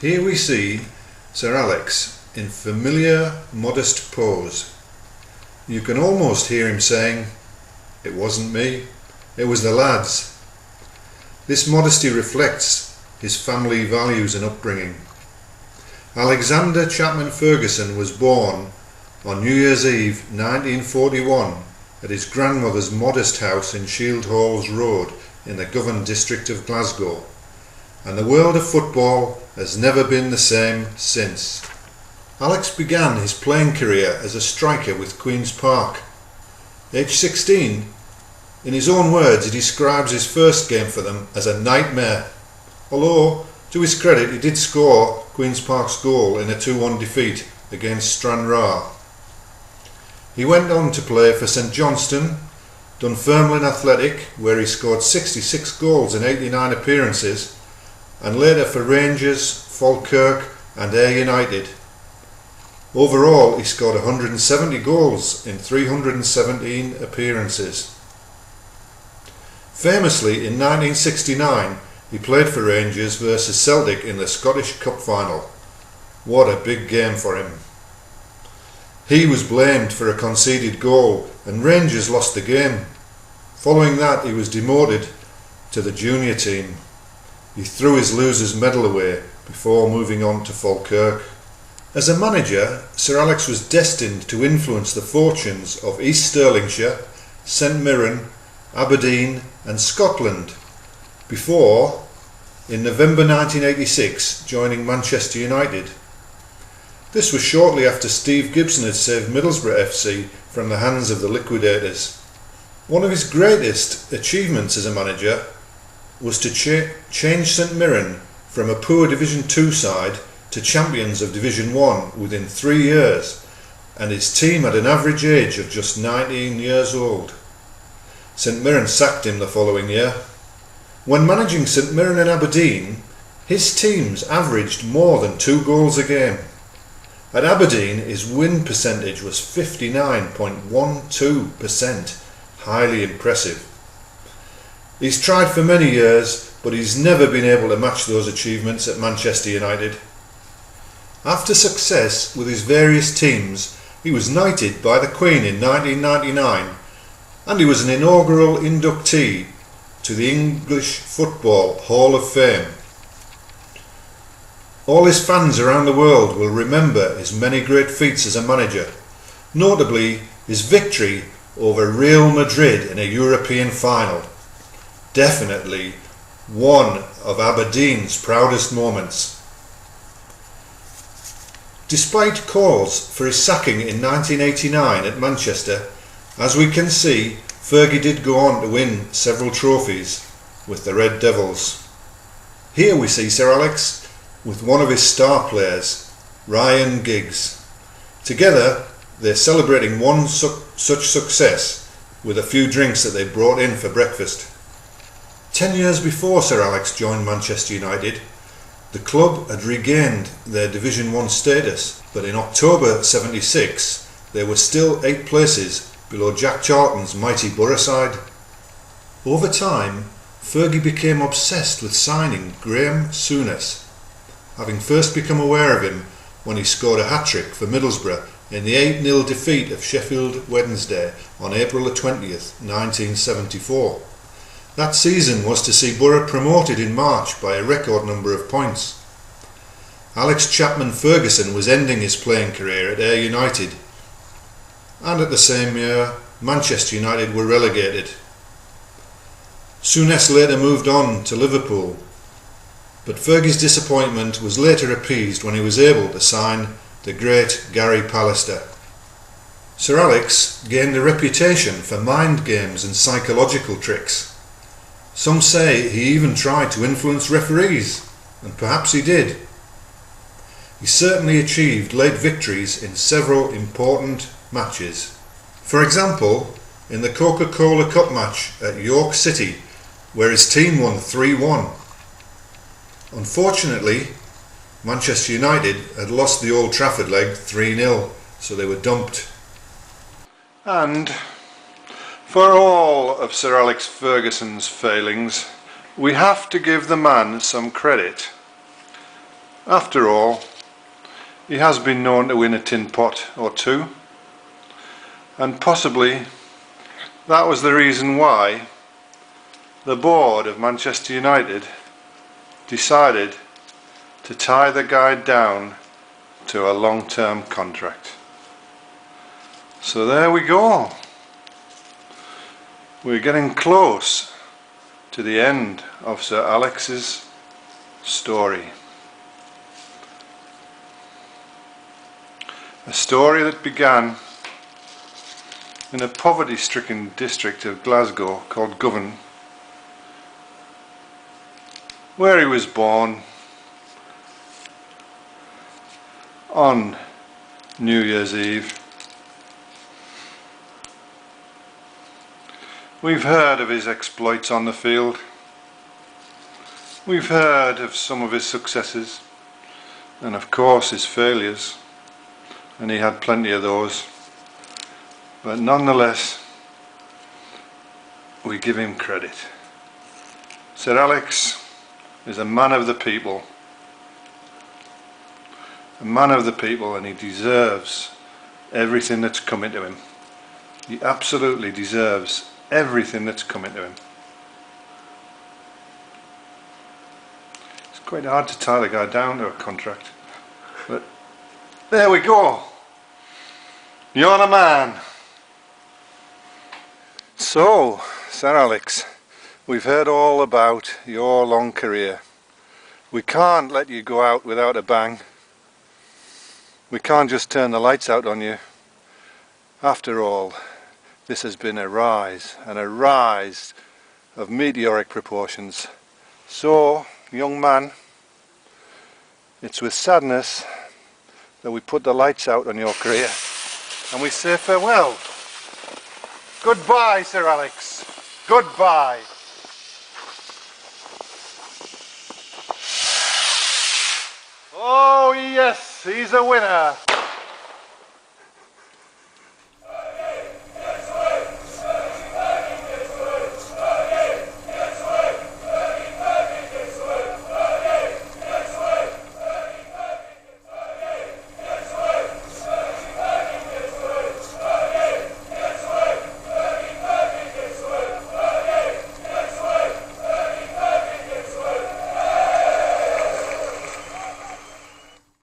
Here we see Sir Alex in familiar, modest pose. You can almost hear him saying, "It wasn't me, it was the lads." This modesty reflects his family values and upbringing. Alexander Chapman Ferguson was born on New Year's Eve 1941 at his grandmother's modest house in Shield Halls Road in the Govan district of Glasgow, and the world of football has never been the same since. Alex began his playing career as a striker with Queen's Park. Age 16, in his own words, he describes his first game for them as a nightmare, although, to his credit, he did score Queen's Park's goal in a 2-1 defeat against Stranraer. He went on to play for St Johnstone, Dunfermline Athletic, where he scored 66 goals in 89 appearances, and later for Rangers, Falkirk and Ayr United. Overall, he scored 170 goals in 317 appearances. Famously, in 1969, he played for Rangers versus Celtic in the Scottish Cup final. What a big game for him. He was blamed for a conceded goal and Rangers lost the game. Following that, he was demoted to the junior team. He threw his loser's medal away before moving on to Falkirk. As a manager, Sir Alex was destined to influence the fortunes of East Stirlingshire, St Mirren, Aberdeen and Scotland before, in November 1986, joining Manchester United. This was shortly after Steve Gibson had saved Middlesbrough FC from the hands of the liquidators. One of his greatest achievements as a manager was to change St Mirren from a poor Division 2 side to champions of Division 1 within 3 years, and his team had an average age of just 19 years old. St Mirren sacked him the following year. When managing St Mirren and Aberdeen, his teams averaged more than 2 goals a game. At Aberdeen, his win percentage was 59.12%, highly impressive. He's tried for many years, but he's never been able to match those achievements at Manchester United. After success with his various teams, he was knighted by the Queen in 1999, and he was an inaugural inductee to the English Football Hall of Fame. All his fans around the world will remember his many great feats as a manager, notably his victory over Real Madrid in a European final. Definitely one of Aberdeen's proudest moments. Despite calls for his sacking in 1989 at Manchester, as we can see, Fergie did go on to win several trophies with the Red Devils. Here we see Sir Alex with one of his star players, Ryan Giggs. Together, they're celebrating one such success with a few drinks that they brought in for breakfast. 10 years before Sir Alex joined Manchester United, the club had regained their Division 1 status, but in October '76 they were still 8 places below Jack Charlton's mighty Borough side. Over time, Fergie became obsessed with signing Graham Souness, having first become aware of him when he scored a hat-trick for Middlesbrough in the 8-0 defeat of Sheffield Wednesday on April 20th, 1974. That season was to see Borough promoted in March by a record number of points. Alex Chapman Ferguson was ending his playing career at Ayr United, and at the same year Manchester United were relegated. Souness later moved on to Liverpool, but Fergie's disappointment was later appeased when he was able to sign the great Gary Pallister. Sir Alex gained a reputation for mind games and psychological tricks. Some say he even tried to influence referees, and perhaps he did. He certainly achieved late victories in several important matches. For example, in the Coca-Cola Cup match at York City, where his team won 3-1. Unfortunately, Manchester United had lost the Old Trafford leg 3-0, so they were dumped. And for all of Sir Alex Ferguson's failings, we have to give the man some credit. After all, he has been known to win a tin pot or two, and possibly that was the reason why the board of Manchester United decided to tie the guy down to a long-term contract. So there we go. We're getting close to the end of Sir Alex's story. A story that began in a poverty-stricken district of Glasgow called Govan, where he was born on New Year's Eve. We've heard of his exploits on the field. We've heard of some of his successes and of course his failures, and he had plenty of those, but nonetheless we give him credit. Sir Alex is a man of the people. A man of the people, and he deserves everything that's coming to him. He absolutely deserves everything that's coming to him. It's quite hard to tie the guy down to a contract, but there we go. You're the man. So, Sir Alex, we've heard all about your long career. We can't let you go out without a bang. We can't just turn the lights out on you. After all, this has been a rise, and a rise of meteoric proportions. So, young man, it's with sadness that we put the lights out on your career and we say farewell. Goodbye, Sir Alex. Goodbye. Oh yes, he's a winner.